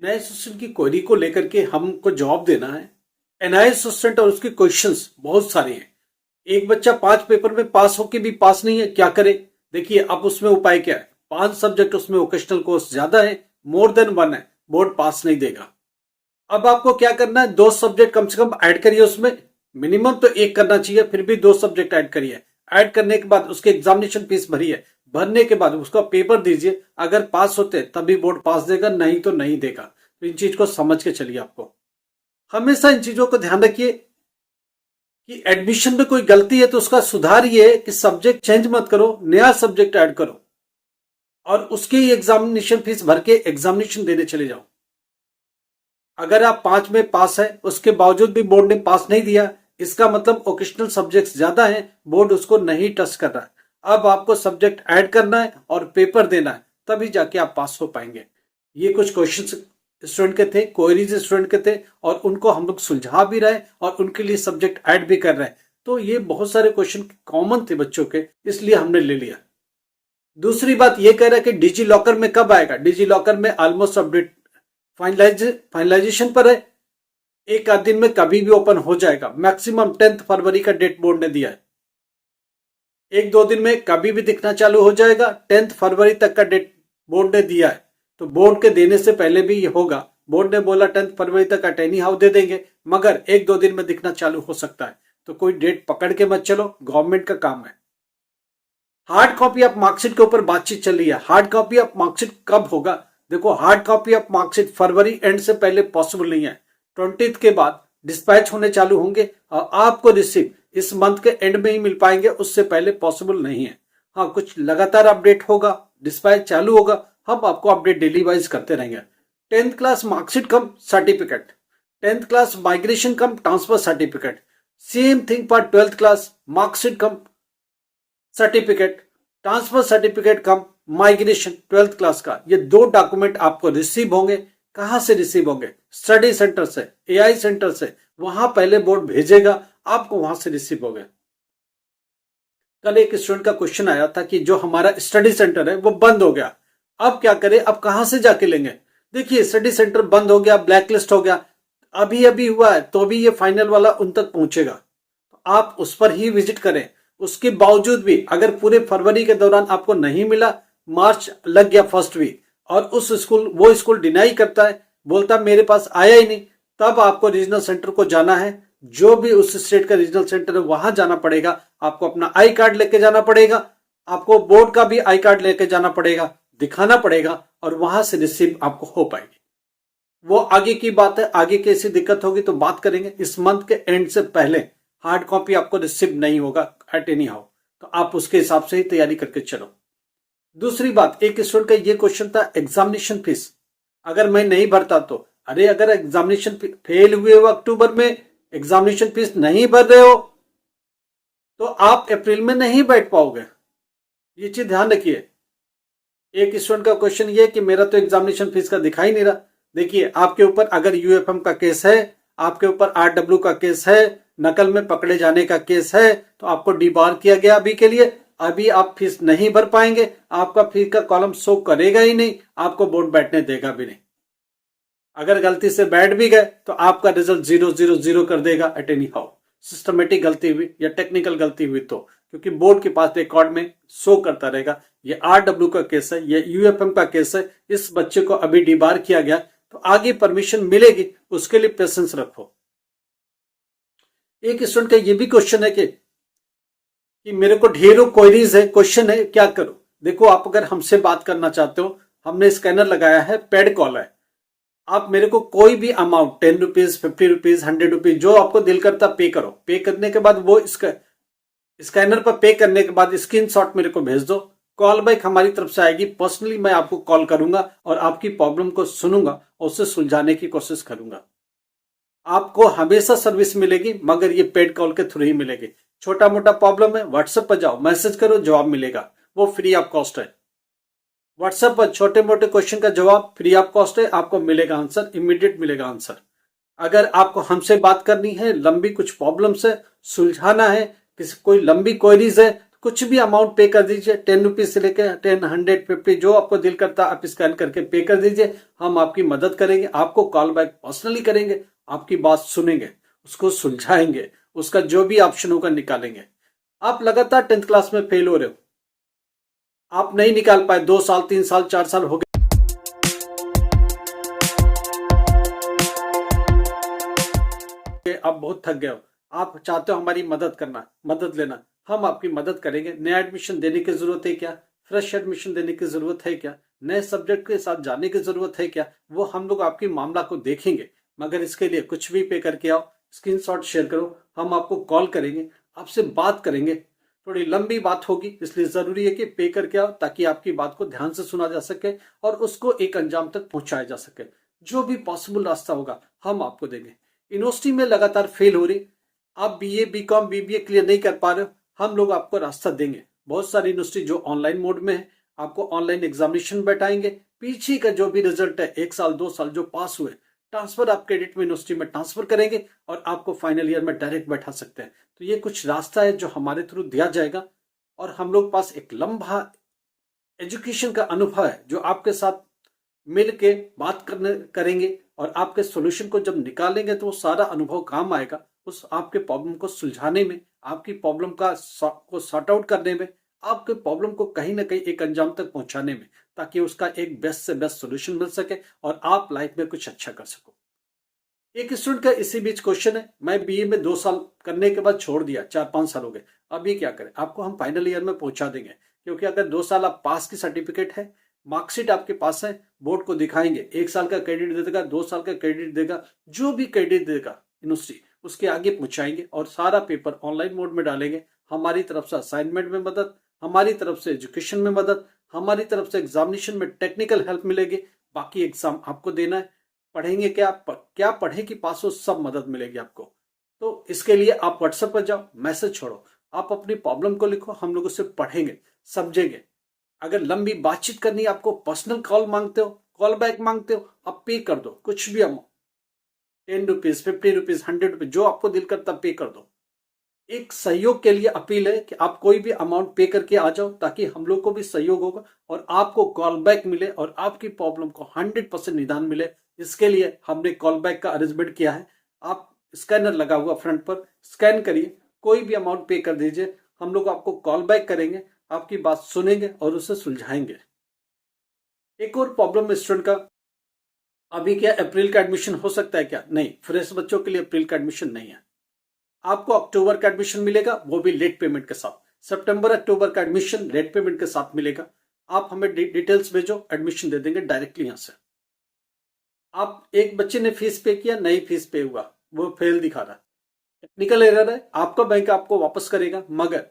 NIS की query को लेकर के हमको जवाब देना है। एनआईएस और उसके क्वेश्चंस बहुत सारे हैं। एक बच्चा 5 पेपर में पास होके भी पास नहीं है, क्या करे? देखिए अब उसमें उपाय क्या है। 5 सब्जेक्ट उसमें वोकेशनल कोर्स ज्यादा है, मोर देन 1 है, बोर्ड पास नहीं देगा। अब आपको क्या करना है, 2 सब्जेक्ट कम से कम ऐड करिए उसमें, मिनिमम तो 1 करना चाहिए, फिर भी 2 सब्जेक्ट ऐड करिए। ऐड करने के बाद उसके एग्जामिनेशन फीस भरिए, भरने के बाद उसका पेपर दीजिए। अगर पास होते तभी बोर्ड पास देगा, नहीं तो नहीं देगा। तो इन चीज को समझ के चलिए। आपको हमेशा इन चीजों को ध्यान रखिए कि एडमिशन में कोई गलती है तो उसका सुधार ये है कि सब्जेक्ट चेंज मत करो, नया सब्जेक्ट ऐड करो और उसके ही एग्जामिनेशन फीस भर के एग्जामिनेशन देने चले जाओ। अगर आप 5 में पास है, उसके बावजूद भी बोर्ड ने पास नहीं दिया, इसका मतलब वोकेशनल सब्जेक्ट्स ज्यादा हैं, बोर्ड उसको नहीं टच कर रहा है। अब आपको सब्जेक्ट ऐड करना है और पेपर देना है, तभी जाके आप पास हो पाएंगे। ये कुछ क्वेश्चंस स्टूडेंट के थे, क्वेरीज स्टूडेंट के थे, और उनको हम लोग सुलझा भी रहे और उनके लिए सब्जेक्ट ऐड भी कर रहे हैं। तो ये बहुत सारे क्वेश्चन कॉमन थे बच्चों के, इसलिए हमने ले लिया। दूसरी बात ये कह रहा है कि डिजी लॉकर में कब आएगा। डिजी लॉकर में ऑलमोस्ट अपडेट फाइनलाइजेशन पर है, एक आध दिन में कभी भी ओपन हो जाएगा। मैक्सिमम 10 फरवरी का डेट बोर्ड ने दिया है, 1-2 दिन में कभी भी दिखना चालू हो जाएगा। 10 फरवरी तक का डेट बोर्ड ने दिया है, तो बोर्ड के देने से पहले भी ये होगा। बोर्ड ने बोला 10 फरवरी तक का एनी हाउ दे देंगे, मगर 1-2 दिन में दिखना चालू हो सकता है। तो कोई डेट पकड़ के मत चलो, गवर्नमेंट का काम है। हार्ड कॉपी ऑफ मार्कशीट के ऊपर बातचीत चल रही है। हार्ड कॉपी ऑफ मार्कशीट कब होगा? देखो, hard copy of marksheet February and से पहले पॉसिबल नहीं है। 20 के बाद डिस्पैच होने चालू होंगे और आपको रिसीव इस मंथ के एंड में ही मिल पाएंगे, उससे पहले पॉसिबल नहीं है। हाँ, कुछ लगातार अपडेट होगा, डिस्पैच चालू होगा, हम आपको अपडेट डेली वाइज करते रहेंगे। 10th class marksheet come certificate, 10th class migration come transfer certificate, same thing for 12th class marksheet come certificate, transfer certificate come migration 12th class का। ये 2 डॉक्यूमेंट आपको रिसीव होंगे। कहां से रिसीव होंगे? Study centre से, एआई सेंटर से। वहां पहले बोर्ड भेजेगा, आपको वहां से रिसीव होगा। कल एक स्टूडेंट का क्वेश्चन आया था कि जो हमारा स्टडी सेंटर है वो बंद हो गया, अब क्या करें, अब कहां से जाके लेंगे? देखिए, स्टडी सेंटर बंद हो गया, ब्लैकलिस्ट हो गया, अभी अभी हुआ है, तो भी ये फाइनल वाला उन तक पहुंचेगा। आप उस पर ही विजिट करें। उसके बावजूद भी अगर पूरे फरवरी के दौरान आपको नहीं मिला, मार्च लग गया फर्स्ट वीक, और वो स्कूल डिनाई करता है, बोलता मेरे पास आया ही नहीं, तब आपको रीजनल सेंटर को जाना है। जो भी उस स्टेट का रीजनल सेंटर है वहां जाना पड़ेगा। आपको अपना आई कार्ड लेके जाना पड़ेगा, आपको बोर्ड का भी आई कार्ड लेके जाना पड़ेगा, दिखाना पड़ेगा, और वहां से रिसीव आपको हो पाएगी। वो आगे की बात है, आगे कैसी दिक्कत होगी तो बात करेंगे। इस मंथ के एंड से पहले हार्ड कॉपी आपको रिसीव नहीं होगा एट एनी हाउ, तो आप उसके हिसाब से ही तैयारी करके चलो। दूसरी बात, एक स्टूडेंट का ये क्वेश्चन था, एग्जामिनेशन फीस अगर मैं नहीं भरता तो। अरे, अगर एग्जामिनेशन फेल हुए हो अक्टूबर में, एग्जामिनेशन फीस नहीं भर रहे हो, तो आप अप्रैल में नहीं बैठ पाओगे। ये चीज ध्यान रखिए। एक स्टूडेंट का क्वेश्चन ये कि मेरा तो एग्जामिनेशन फीस का दिखाई नहीं रहा। देखिए, आपके ऊपर अगर यूएफएम का केस है, आपके ऊपर आरडब्ल्यू का केस है, नकल में पकड़े जाने का केस है, तो आपको डीबार किया गया अभी के लिए। अभी आप फीस नहीं भर पाएंगे, आपका फीस का कॉलम शो करेगा ही नहीं, आपको बोर्ड बैठने देगा भी नहीं। अगर गलती से बैठ भी गए तो आपका रिजल्ट 0-0-0 कर देगा एट एनी हाउ। सिस्टमेटिक गलती हुई या टेक्निकल गलती हुई तो, क्योंकि बोर्ड के पास रिकॉर्ड में शो करता रहेगा ये आरडब्ल्यू का केस है, ये यूएफएम का केस है, इस बच्चे को अभी डीबार किया गया, तो आगे परमिशन मिलेगी, उसके लिए पेशेंस रखो। एक स्टूडेंट का ये भी क्वेश्चन है कि मेरे को ढेरों क्वेरीज है, क्वेश्चन है, क्या करूं? देखो, आप अगर हमसे बात करना चाहते हो, हमने स्कैनर लगाया है, पेड कॉल है। आप मेरे को कोई भी अमाउंट 10 रुपीज, 50 रुपीज, 100 रुपीज, जो आपको दिल करता पे करो। पे करने के बाद वो स्कैनर पर पे करने के बाद स्क्रीनशॉट मेरे को भेज दो। कॉल बैक हमारी तरफ से आएगी, पर्सनली मैं आपको कॉल करूंगा और आपकी प्रॉब्लम को सुनूंगा और उसे सुलझाने की कोशिश करूंगा। आपको हमेशा सर्विस मिलेगी, मगर ये पेड कॉल के थ्रू ही मिलेगी। छोटा मोटा प्रॉब्लम है, व्हाट्सएप पर जाओ, मैसेज करो, जवाब मिलेगा, वो फ्री ऑफ कॉस्ट है। व्हाट्सएप पर छोटे मोटे क्वेश्चन का जवाब फ्री ऑफ कॉस्ट है, आपको मिलेगा आंसर, इमीडिएट मिलेगा आंसर। अगर आपको हमसे बात करनी है, लंबी कुछ प्रॉब्लम्स है, सुलझाना है, किसी कोई लंबी क्वेरीज है, कुछ भी अमाउंट पे कर दीजिए, 10 रुपीज से लेकर 10, 100, 50 जो आपको दिल करता है आप स्कैन करके पे कर दीजिए। हम आपकी मदद करेंगे, आपको कॉल बैक पर्सनली करेंगे, आपकी बात सुनेंगे, उसको सुलझाएंगे, उसका जो भी ऑप्शन होगा निकालेंगे। आप लगातार 10th क्लास में फेल हो रहे हो, आप नहीं निकाल पाए, 2 साल 3 साल 4 साल हो गए, आप बहुत थक गए हो, आप चाहते हो हमारी मदद करना, मदद लेना, हम आपकी मदद करेंगे। नया एडमिशन देने की जरूरत है क्या, फ्रेश एडमिशन देने की जरूरत है क्या, नए सब्जेक्ट के साथ जाने की जरूरत है क्या, वो हम लोग आपकी मामला को देखेंगे। मगर इसके लिए कुछ भी पे करके आओ, स्क्रीनशॉट शेयर करो, हम आपको कॉल करेंगे, आपसे बात करेंगे। थोड़ी लंबी बात होगी, इसलिए जरूरी है कि पे करके आओ ताकि आपकी बात को ध्यान से सुना जा सके और उसको एक अंजाम तक पहुंचाया जा सके। जो भी पॉसिबल रास्ता होगा हम आपको देंगे। यूनिवर्सिटी में लगातार फेल हो रही, आप बीए बीकॉम बीबीए क्लियर नहीं कर पा रहे हो, हम लोग आपको रास्ता देंगे। बहुत सारी यूनिवर्सिटी जो ऑनलाइन मोड में है, आपको ऑनलाइन एग्जामिनेशन बैठाएंगे। पीछे का जो भी रिजल्ट है 1 साल 2 साल जो पास हुए, ट्रांसफर आप क्रेडिट में यूनिवर्सिटी में ट्रांसफर करेंगे और आपको फाइनल ईयर में डायरेक्ट बैठा सकते हैं। तो ये कुछ रास्ता है जो हमारे थ्रू दिया जाएगा और हम लोग पास एक लंबा एजुकेशन का अनुभव है जो आपके साथ मिल के बात करेंगे और आपके सॉल्यूशन को जब निकालेंगे तो वो सारा अनुभव काम आएगा उस आपके प्रॉब्लम को सुलझाने में, आपकी प्रॉब्लम को सॉर्ट आउट करने में, आपके प्रॉब्लम को कहीं ना कहीं एक अंजाम तक पहुंचाने में, ताकि उसका एक बेस्ट से बेस्ट सॉल्यूशन मिल सके और आप लाइफ में कुछ अच्छा कर सको। एक स्टूडेंट का इसी बीच क्वेश्चन है, मैं बीए में 2 साल करने के बाद छोड़ दिया, 4-5 साल हो गए, अभी क्या करें? आपको हम फाइनल ईयर में पहुंचा देंगे, क्योंकि अगर 2 साल आप पास की सर्टिफिकेट है, मार्कशीट आपके पास है, बोर्ड को दिखाएंगे, 1 साल का क्रेडिट दे देगा, 2 साल का क्रेडिट देगा, जो भी क्रेडिट देगा यूनिवर्सिटी उसके आगे पहुंचाएंगे और सारा पेपर ऑनलाइन मोड में डालेंगे। हमारी तरफ से असाइनमेंट में मदद, हमारी तरफ से एजुकेशन में मदद, हमारी तरफ से एग्जामिनेशन में टेक्निकल हेल्प मिलेगी। बाकी एग्जाम आपको देना है, पढ़ेंगे क्या पढ़े कि पास हो, सब मदद मिलेगी आपको। तो इसके लिए आप व्हाट्सएप पर जाओ, मैसेज छोड़ो, आप अपनी प्रॉब्लम को लिखो, हम लोग उससे पढ़ेंगे समझेंगे। अगर लंबी बातचीत करनी, आपको पर्सनल कॉल मांगते हो, कॉल बैक मांगते हो, आप पे कर दो, कुछ भी अमाउंट, 10 रुपीज 50 रुपीज 100 रुपीज जो आपको दिल करता पे कर दो। एक सहयोग के लिए अपील है कि आप कोई भी अमाउंट पे करके आ जाओ ताकि हम लोग को भी सहयोग होगा और आपको कॉल बैक मिले और आपकी प्रॉब्लम को 100% निदान मिले। इसके लिए हमने कॉल बैक का अरेंजमेंट किया है। आप स्कैनर लगा हुआ फ्रंट पर, स्कैन करिए, कोई भी अमाउंट पे कर दीजिए, हम लोग आपको कॉल बैक करेंगे, आपकी बात सुनेंगे और उसे सुलझाएंगे। एक और प्रॉब्लम स्टूडेंट का, अभी क्या अप्रैल का एडमिशन हो सकता है क्या? नहीं, फ्रेश बच्चों के लिए अप्रैल का एडमिशन नहीं है। आपको अक्टूबर का एडमिशन मिलेगा, वो भी लेट पेमेंट के साथ। सितंबर अक्टूबर का एडमिशन लेट पेमेंट के साथ मिलेगा। आप हमें डिटेल्स भेजो, एडमिशन दे देंगे डायरेक्टली यहां से। आप एक बच्चे ने फीस पे किया, नहीं फीस पे हुआ, वो फेल दिखा रहा है, टेक्निकल एरर है, आपका बैंक आपको वापस करेगा, मगर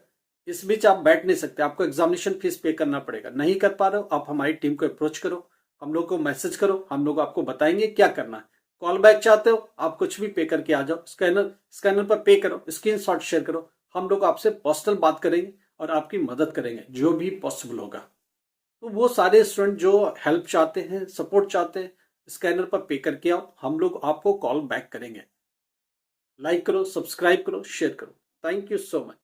इस बीच आप बैठ नहीं सकते, आपको एग्जामिनेशन फीस पे करना पड़ेगा। नहीं कर पा रहे हो, आप हमारी टीम को अप्रोच करो, हम लोग को मैसेज करो, हम लोग आपको बताएंगे क्या करना है। कॉल बैक चाहते हो, आप कुछ भी पे करके आ जाओ, स्कैनर पर पे करो, स्क्रीनशॉट शेयर करो, हम लोग आपसे पर्सनल बात करेंगे और आपकी मदद करेंगे जो भी पॉसिबल होगा। तो वो सारे स्टूडेंट जो हेल्प चाहते हैं, सपोर्ट चाहते हैं, स्कैनर पर पे करके आओ, हम लोग आपको कॉल बैक करेंगे। लाइक करो, सब्सक्राइब करो, शेयर करो। Thank you so much.